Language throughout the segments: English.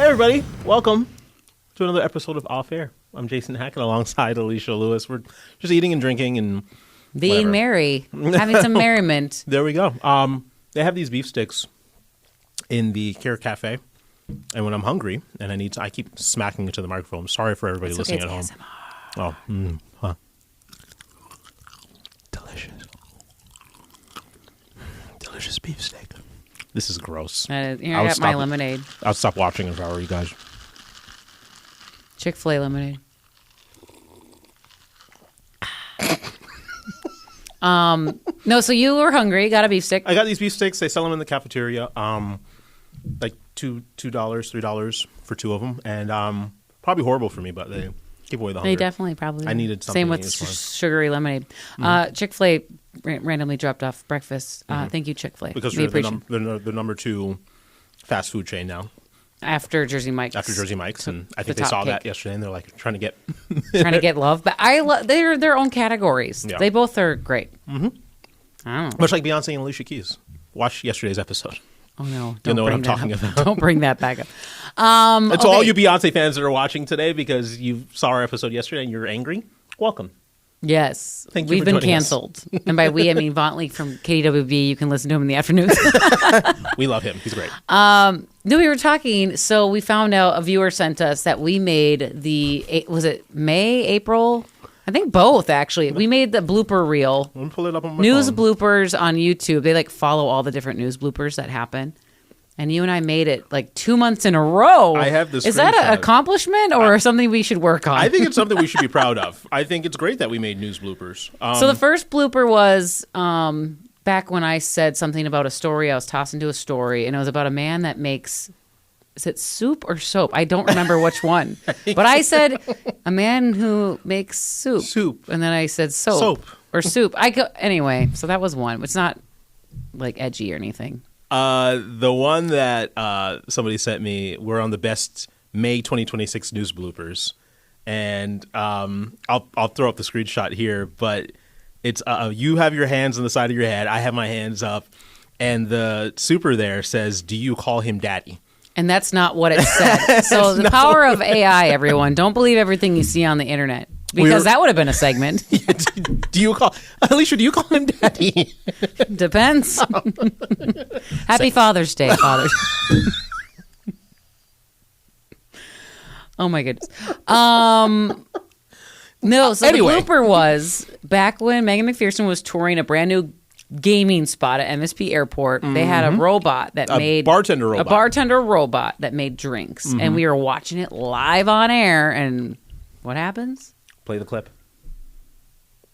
Hey everybody, welcome to another episode of Off Air. I'm Jason Hackett alongside Alicia Lewis. We're just eating and drinking and being merry, having some merriment. There we go. They have these beef sticks in the KARE Cafe, and when I'm hungry and I keep smacking into the microphone. Sorry for everybody listening at home. ASMR. Oh, delicious beef steak. This is gross. I got my lemonade. I'll stop watching if I were you guys. Chick-fil-A lemonade. No, so you were hungry, got a beef stick. I got these beef sticks. They sell them in the cafeteria. Like $2, $3 for two of them. And probably horrible for me, but they keep away the hunger. They definitely probably. I needed something. Same with sugary lemonade. Chick-fil-A randomly dropped off breakfast. Thank you, Chick-fil-A. Because they're the number 2 fast food chain now. After Jersey Mike's. And I think they saw that yesterday, and they're like trying to get love. But they're their own categories. Yeah. They both are great. Mm-hmm. I don't know. Much like Beyonce and Alicia Keys. Watch yesterday's episode. Oh no! You'll know what I'm talking about. Don't bring that back up. And to all you Beyonce fans that are watching today because you saw our episode yesterday and you're angry, welcome. Yes. Thank you. We've been canceled. And by we, I mean Vontley from KDWB. You can listen to him in the afternoons. We love him. He's great. No, we were talking. So we found out, a viewer sent us that we made was it May, April? I think both, actually. We made the blooper reel. Let me pull it up on my news phone. Bloopers on YouTube. They follow all the different news bloopers that happen. And you and I made it 2 months in a row. I have this. Is that an accomplishment or something we should work on? I think it's something we should be proud of. I think it's great that we made news bloopers. So the first blooper was back when I said something about a story. I was tossed into a story, and it was about a man that makes, is it soup or soap? I don't remember which one. But I said a man who makes soup. Soup. And then I said soap. Or soup. Anyway, so that was one. It's not edgy or anything. The one that somebody sent me, we're on the best May 2026 news bloopers, and I'll throw up the screenshot here. But it's you have your hands on the side of your head, I have my hands up, and the super there says, "Do you call him daddy?" And that's not what it said. So the power of AI, everyone. Don't believe everything you see on the internet. Because that would have been a segment. Alicia, do you call him daddy? Depends. Happy Father's Day, fathers. Oh my goodness. No, so anyway. The blooper was back when Megan McPherson was touring a brand new gaming spot at MSP Airport. They had a robot that made... A bartender robot that made drinks. Mm-hmm. And we were watching it live on air, and what happens? Play the clip.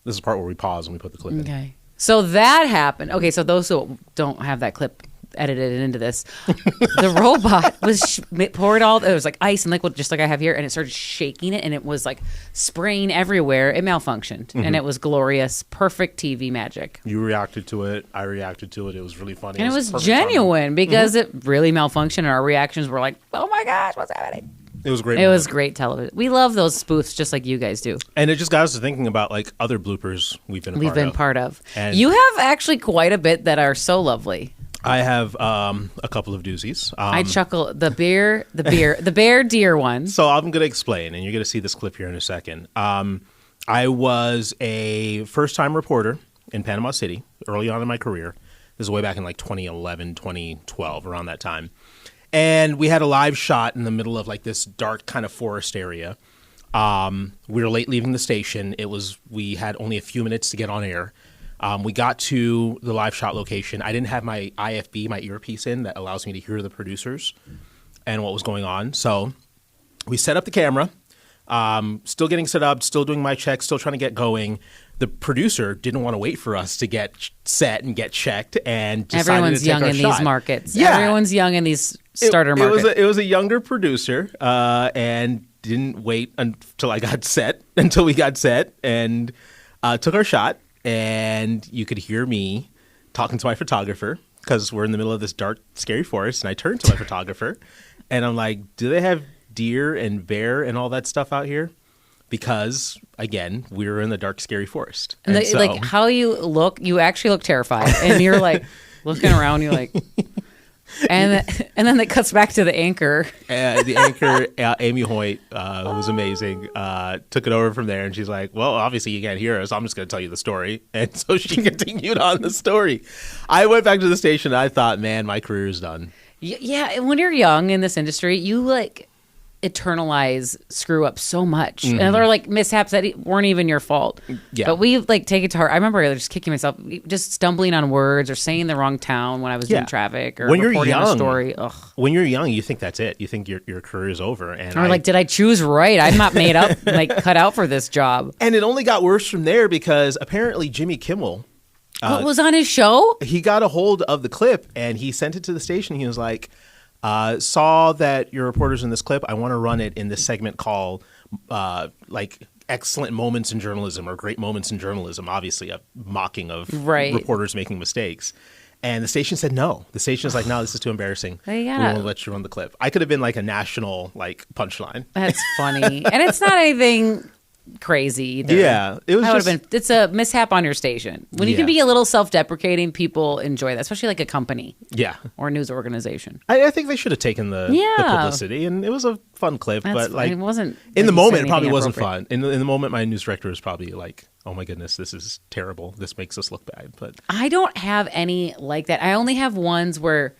This is the part where we pause and we put the clip in. Okay. So that happened. Okay, so those who don't have that clip edited into this, the robot was poured it was ice and liquid, just like I have here, and it started shaking it, and it was spraying everywhere. It malfunctioned, and it was glorious. Perfect TV magic. You reacted to it. I reacted to it. It was really funny. And it was genuine because it really malfunctioned, and our reactions were like, oh my gosh, what's happening? It was great. It was great television. We love those spoofs just like you guys do. And it just got us to thinking about other bloopers we've been part of. And you have actually quite a bit that are so lovely. I have a couple of doozies. I chuckle. The bear deer one. So I'm going to explain, and you're going to see this clip here in a second. I was a first-time reporter in Panama City early on in my career. This is way back in 2011, 2012, around that time. And we had a live shot in the middle of this dark kind of forest area. We were late leaving the station. We had only a few minutes to get on air. We got to the live shot location. I didn't have my IFB, my earpiece in that allows me to hear the producers and what was going on. So we set up the camera, still getting set up, still doing my checks, still trying to get going. The producer didn't want to wait for us to get set and get checked, and decided everyone's to take young our in shot. These markets. Yeah. Everyone's young in these starter markets. It was a younger producer, and didn't wait until we got set, and took our shot. And you could hear me talking to my photographer because we're in the middle of this dark, scary forest. And I turned to my photographer, and I'm like, "Do they have deer and bear and all that stuff out here?" Because, again, we were in the dark, scary forest. And how you look, you actually look terrified. And you're looking around, you're like, And then it cuts back to the anchor. The anchor, Amy Hoyt, who was amazing, took it over from there. And she's like, well, obviously you can't hear us. I'm just going to tell you the story. And so she continued on the story. I went back to the station and I thought, man, my career is done. Yeah, when you're young in this industry, you like eternalize screw up so much, and they're like mishaps that weren't even your fault. Yeah, but we like take it to heart. I remember just kicking myself, just stumbling on words or saying the wrong town when I was doing traffic or when you're reporting young, a story. Ugh. When you're young, you think that's it. You think your career is over, and like, did I choose right? I'm not made up, like cut out for this job. And it only got worse from there because apparently Jimmy Kimmel. What was on his show? He got a hold of the clip and he sent it to the station. He was like, saw that your reporter's in this clip. I want to run it in this segment called like excellent moments in journalism or great moments in journalism, obviously a mocking of reporters making mistakes. And the station said no. The station is like, no, this is too embarrassing. We won't let you run the clip. I could have been like a national like punchline. That's funny. And it's not anything crazy either. Yeah, it was just... It's a mishap on your station. When you can be a little self-deprecating, people enjoy that, especially like a company or a news organization. I think they should have taken the publicity, and it was a fun clip. But like, it wasn't in the moment, it probably wasn't fun. In the moment, my news director was probably like, oh my goodness, this is terrible. This makes us look bad. But I don't have any like that. I only have ones where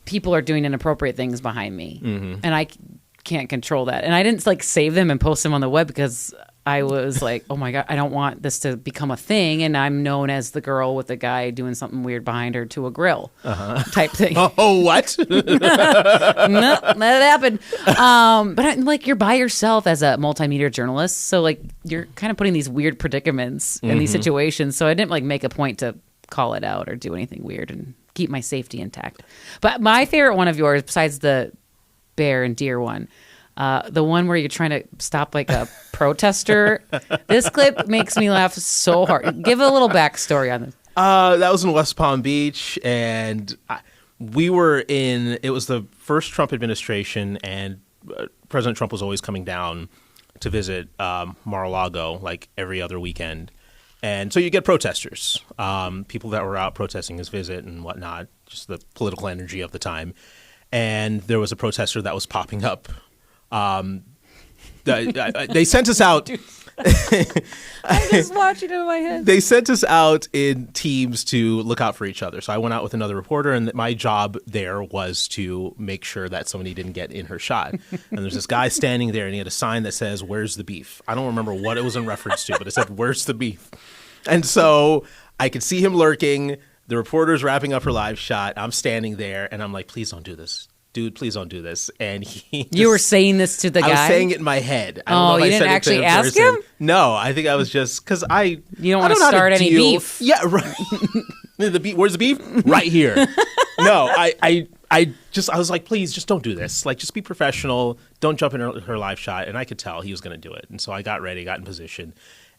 people are doing inappropriate things behind me, and I can't control that. And I didn't like save them and post them on the web because I was like, oh my God, I don't want this to become a thing. And I'm known as the girl with the guy doing something weird behind her to a grill type thing. Oh, what? No, that happened. But like, you're by yourself as a multimedia journalist. So like, you're kind of putting these weird predicaments in these situations. So I didn't like make a point to call it out or do anything weird and keep my safety intact. But my favorite one of yours, besides the bear and deer one, the one where you're trying to stop like a protester. This clip makes me laugh so hard. Give a little backstory on this. That was in West Palm Beach, and we were it was the first Trump administration, and President Trump was always coming down to visit Mar-a-Lago like every other weekend. And so you get protesters, people that were out protesting his visit and whatnot, just the political energy of the time. And there was a protester that was popping up. They sent us out. I'm just watching it in my head. They sent us out in teams to look out for each other. So I went out with another reporter, and my job there was to make sure that somebody didn't get in her shot. And there's this guy standing there, and he had a sign that says, "Where's the beef?" I don't remember what it was in reference to, but it said, "Where's the beef?" And so I could see him lurking. The reporter's wrapping up her live shot. I'm standing there, and I'm like, please don't do this. Dude, please don't do this. And you were saying this to the guy? I was saying it in my head. I don't know if you didn't actually ask him? No, I think I was just, because you don't want to start any beef. Yeah, right. Where's the beef? Right here. No, I was like, please, just don't do this. Like, just be professional. Don't jump in her live shot. And I could tell he was going to do it. And so I got ready, got in position.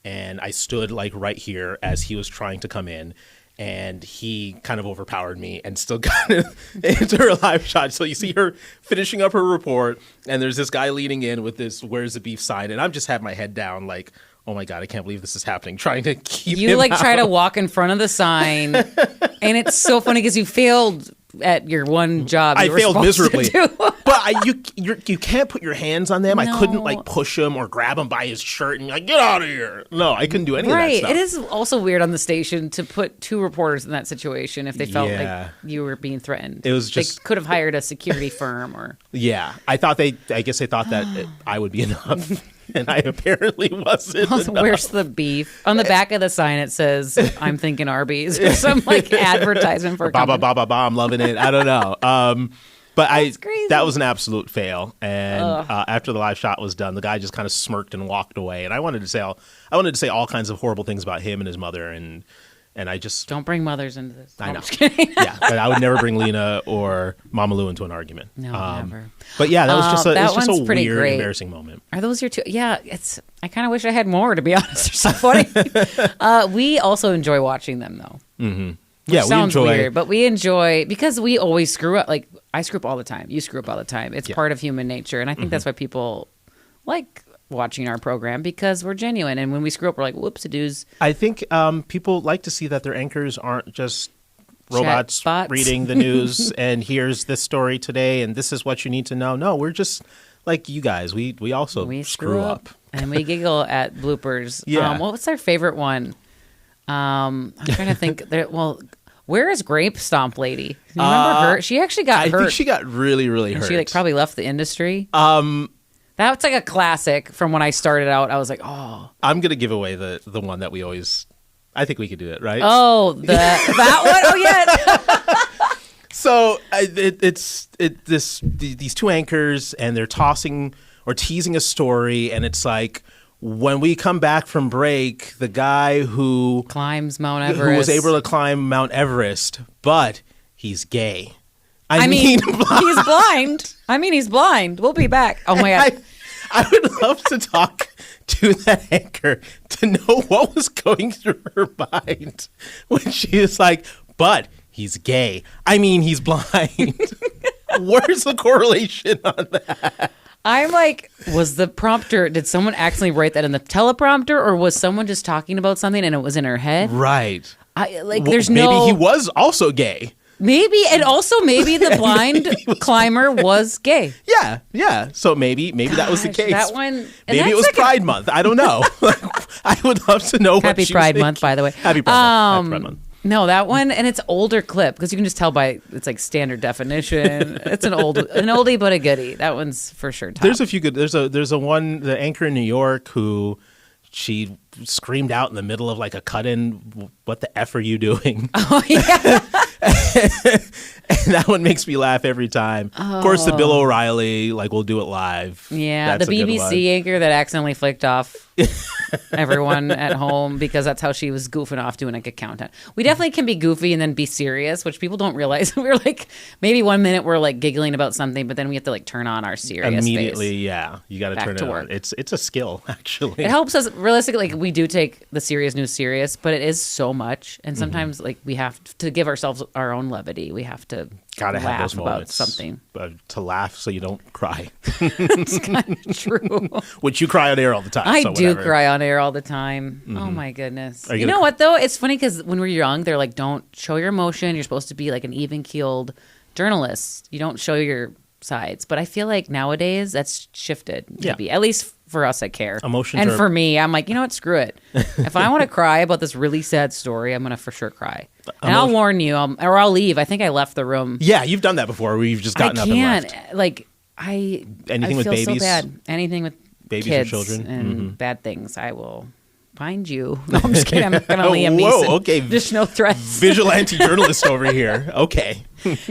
And I stood like right here as he was trying to come in. And he kind of overpowered me and still got into her live shot. So you see her finishing up her report, and there's this guy leaning in with this "Where's the beef" sign, and I'm just have my head down like, oh my God, I can't believe this is happening, trying to keep him out. Try to walk in front of the sign, and it's so funny because you failed at your one job. I failed miserably. But you can't put your hands on them. No. I couldn't like push him or grab him by his shirt and like, get out of here. No, I couldn't do any of that stuff. It is also weird on the station to put two reporters in that situation if they felt like you were being threatened. It was just, they could have hired a security firm or. Yeah, I guess they thought that I would be enough. And I apparently wasn't. Where's the beef? On the back of the sign, it says, "I'm thinking Arby's," or some like advertisement for. I'm loving it. I don't know. But that was an absolute fail. And after the live shot was done, the guy just kind of smirked and walked away. And I wanted to say all kinds of horrible things about him and his mother. And I just don't bring mothers into this. I know. Yeah, but I would never bring Lena or Mama Lou into an argument. No, never. But yeah, that was just a weird, great. Embarrassing moment. Are those your two? Yeah, I kind of wish I had more, to be honest. They're so funny. We also enjoy watching them, though. Mm-hmm. Yeah, sounds weird, but we enjoy because we always screw up. Like I screw up all the time. You screw up all the time. It's part of human nature, and I think that's why people like watching our program because we're genuine. And when we screw up, we're like, whoops-a-doos. I think people like to see that their anchors aren't just robots Chatbots. reading the news and here's this story today and this is what you need to know. No, we're just like you guys. We also screw up. And we giggle at bloopers. Yeah. What was our favorite one? I'm trying to think. Where is Grape Stomp Lady? You remember her? She actually got hurt. I think she got really, really hurt. She probably left the industry. That's like a classic from when I started out. I was like, oh. I'm gonna give away the one that we always. I think we could do it, right? Oh, that one. Oh yeah. So these two anchors and they're tossing or teasing a story, and it's like when we come back from break, the guy who climbs Mount Everest, who was able to climb Mount Everest, but he's gay. I mean, he's blind. He's blind. We'll be back. Oh my God. I would love to talk to that anchor to know what was going through her mind when she was like, but he's gay. He's blind. Where's the correlation on that? I'm like, was the prompter, did someone accidentally write that in the teleprompter, or was someone just talking about something and it was in her head? Right. There's maybe no... he was also gay. Maybe, and also maybe the blind climber was gay. Yeah. So maybe that was the case. That one, maybe it was Pride Month. I don't know. I would love to know. Happy Pride Month, by the way. Happy Pride Month. No, that one, and it's older clip because you can just tell by it's like standard definition. It's an oldie but a goodie. That one's for sure top. There's a few good. There's a one, the anchor in New York who she screamed out in the middle of like a cut-in, "What the F are you doing?" Oh yeah. And that one makes me laugh every time. Of course, the Bill O'Reilly, like, we'll do it live. Yeah, That's the BBC anchor that accidentally flicked off everyone at home because that's how she was goofing off doing like a countdown. We definitely can be goofy and then be serious, which people don't realize. We're like, maybe 1 minute we're like giggling about something, but then we have to like turn on our serious immediately face. Yeah, you got to turn it on. It's a skill, actually. It helps us realistically. Like, we do take the serious news serious, but it is so much, and sometimes like we have to give ourselves our own levity. We have to gotta have those about moments something to laugh so you don't cry. It's kind of true. Which you cry on air all the time. I so do whatever. cry on air all the time. Oh my goodness. You You know what though? It's funny because when we're young, they're like, don't show your emotion. You're supposed to be like an even-keeled journalist. You don't show your sides. But I feel like nowadays that's shifted. Maybe at least for us at KARE. Emotions and are... for me, I'm like, you know what? Screw it. If I want to cry about this really sad story, I'm gonna for sure cry. And I'll warn you, or I'll leave. I think I left the room. Yeah, you've done that before where you've just gotten up and left. Anything with feel babies? So bad. Anything with babies kids or children and bad things, I will find you. No, I'm just kidding. I'm not gonna Liam Neeson. Whoa, okay. Just no threats. Vigilante journalist over here. Okay.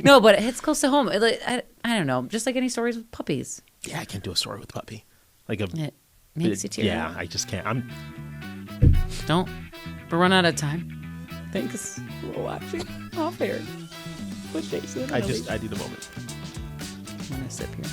No, but it hits close to home. I don't know. Just like any stories with puppies. Yeah, I can't do a story with a puppy. It makes you tear. Yeah, I just can't. Don't. We're running out of time. Thanks for watching Off Air with Jason and Alicia. I need a moment. I'm gonna sip here.